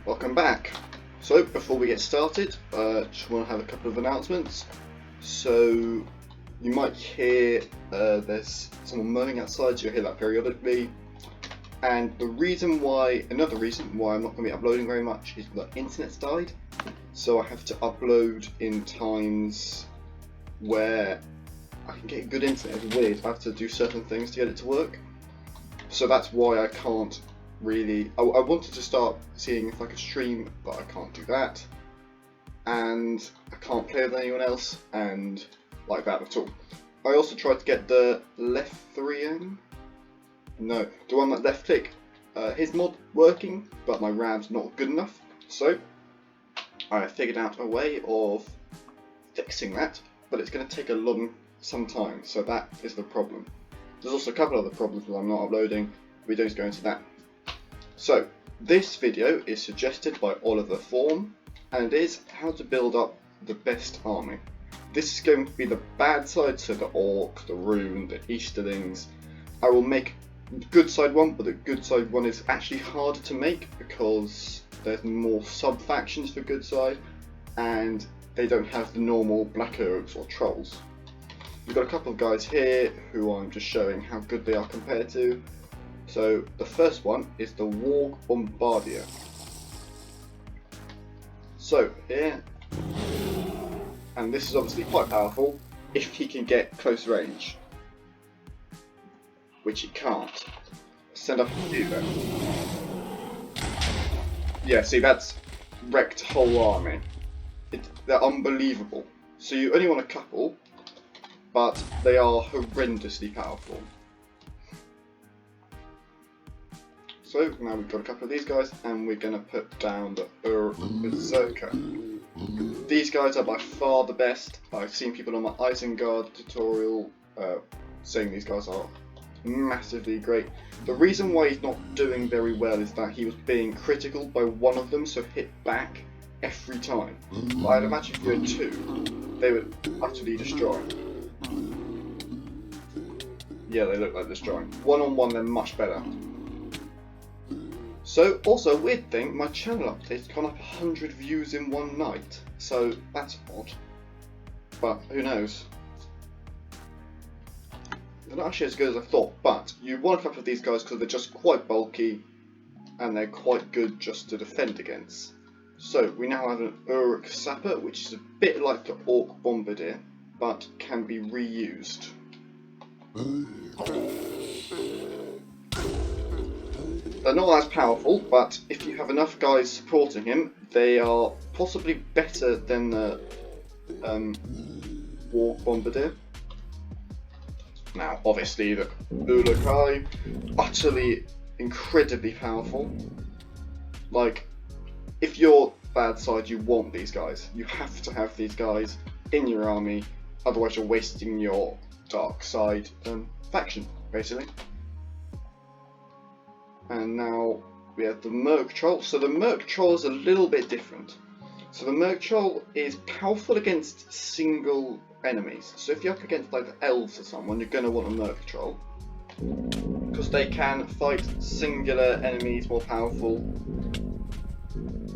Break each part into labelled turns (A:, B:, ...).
A: Welcome back. So before we get started, just want to have a couple of announcements. So you might hear there's someone moaning outside, so you'll hear that periodically. And another reason why I'm not going to be uploading very much is the internet's died. So I have to upload in times where I can get good internet. It's weird. I have to do certain things to get it to work. So that's why I can't really. I wanted to start seeing if I could stream, but I can't do that. And I can't play with anyone else, and like that at all. I also tried to get the left 3M. No, the one that left click. His mod working, but my RAM's not good enough. So I figured out a way of fixing that, but it's going to take some time. So that is the problem. There's also a couple other problems that I'm not uploading. We don't go into that. So this video is suggested by Oliver Form, and it is how to build up the best army. This is going to be the bad side, so the Orc, the Rune, the Easterlings. I will make good side one, but the good side one is actually harder to make because there's more sub factions for good side, and they don't have the normal black orcs or trolls. We've got a couple of guys here who I'm just showing how good they are compared to. So the first one is the Warg Bombardier. So here, and this is obviously quite powerful if he can get close range, which he can't. Send up a few then. Yeah, see, that's wrecked whole army. They're unbelievable. So you only want a couple, but they are horrendously powerful. So now we've got a couple of these guys, and we're going to put down the Berserker. These guys are by far the best. I've seen people on my Isengard tutorial saying these guys are massively great. The reason why he's not doing very well is that he was being critical by one of them, so hit back every time. I'd imagine if you had two, they would utterly destroy. Yeah, they look like destroying. One-on-one, they're much better. So, also a weird thing, my channel update's gone up 100 views in one night, so that's odd. But who knows? They're not actually as good as I thought, but you want a couple of these guys because they're just quite bulky and they're quite good just to defend against. So we now have an Uruk Sapper, which is a bit like the Orc Bombardier, but can be reused. They're not as powerful, but if you have enough guys supporting him, they are possibly better than the Warg Bombardier. Now, obviously, the Ulukai, utterly, incredibly powerful. Like, if you're bad side, you want these guys. You have to have these guys in your army, otherwise you're wasting your dark side faction, basically. And now we have the Merc Troll. So the Merc Troll is a little bit different. So the Merc Troll is powerful against single enemies. So if you're up against like the elves or someone, you're going to want a Merc Troll, because they can fight singular enemies more powerful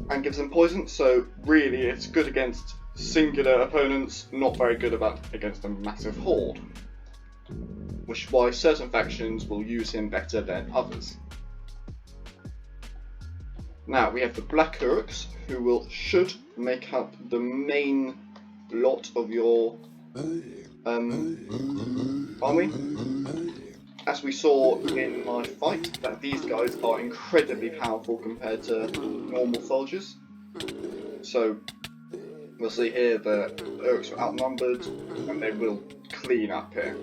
A: and gives them poison. So really it's good against singular opponents, not very good against a massive horde, which is why certain factions will use him better than others. Now we have the Black Uruks, who should make up the main lot of your army. As we saw in my fight, that these guys are incredibly powerful compared to normal soldiers. So we'll see here the Uruks are outnumbered, and they will clean up here.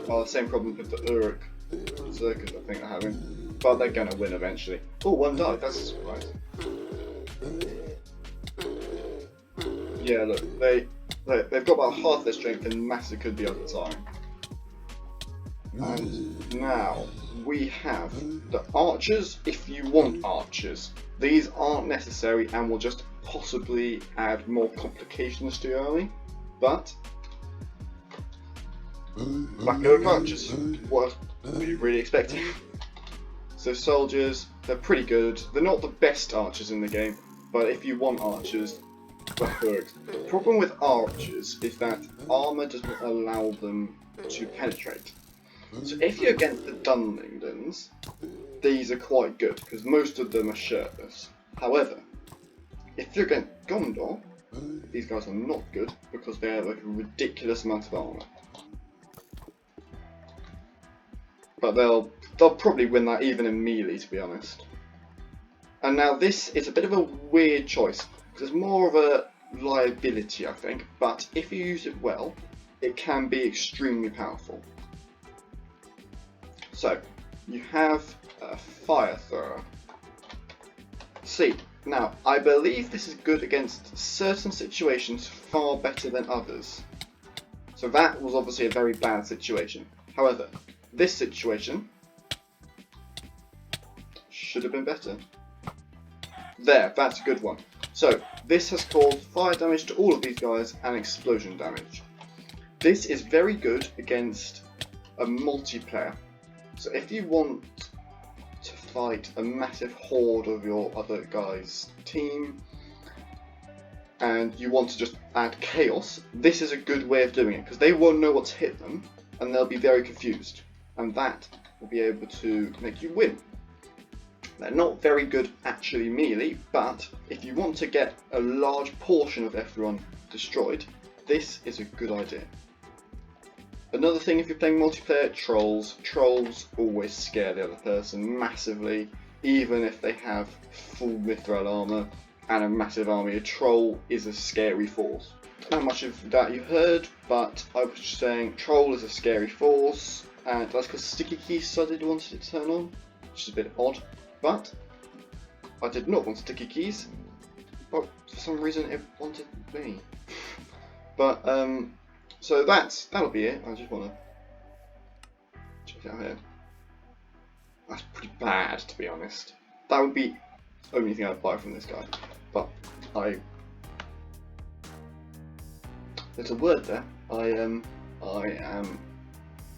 A: Well, the same problem with the Uruk Berserkers, I think they're having, but they're gonna win eventually. Oh, one died, that's a surprise. Yeah, look, they've got about half their strength and massacred the other time. And now we have the archers, if you want archers. These aren't necessary and will just possibly add more complications to your army, but Black Oak archers, what were you really expecting? So soldiers, they're pretty good. They're not the best archers in the game, but if you want archers, that works. The problem with archers is that armour doesn't allow them to penetrate. So if you're against the Dunlingdons, these are quite good, because most of them are shirtless. However, if you're against Gondor, these guys are not good, because they have a ridiculous amount of armour. But they'll probably win that even in melee, to be honest. And now this is a bit of a weird choice, because it's more of a liability, I think, but if you use it well, it can be extremely powerful. So, you have a fire thrower. See, now, I believe this is good against certain situations far better than others. So that was obviously a very bad situation. However, this situation should have been better. There, that's a good one. So, this has caused fire damage to all of these guys and explosion damage. This is very good against a multiplayer. So if you want to fight a massive horde of your other guys' team, and you want to just add chaos, this is a good way of doing it, because they won't know what to hit them, and they'll be very confused. And that will be able to make you win. They're not very good actually melee, but if you want to get a large portion of everyone destroyed, this is a good idea. Another thing, if you're playing multiplayer, trolls. Trolls always scare the other person massively, even if they have full mithril armour and a massive army. A troll is a scary force. Not much of that you heard, but I was just saying troll is a scary force, and that's because sticky keys suddenly wanted it to turn on, which is a bit odd. But I did not want sticky keys, but for some reason it wanted me. But so that'll be it. I just want to check it out here. That's pretty bad, to be honest. That would be the only thing I'd buy from this guy. But there's a word there. I am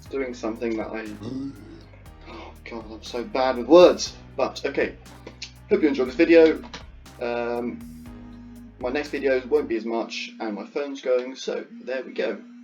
A: doing something that oh god, I'm so bad with words. But okay, hope you enjoyed this video. My next videos won't be as much, and my phone's going, so there we go.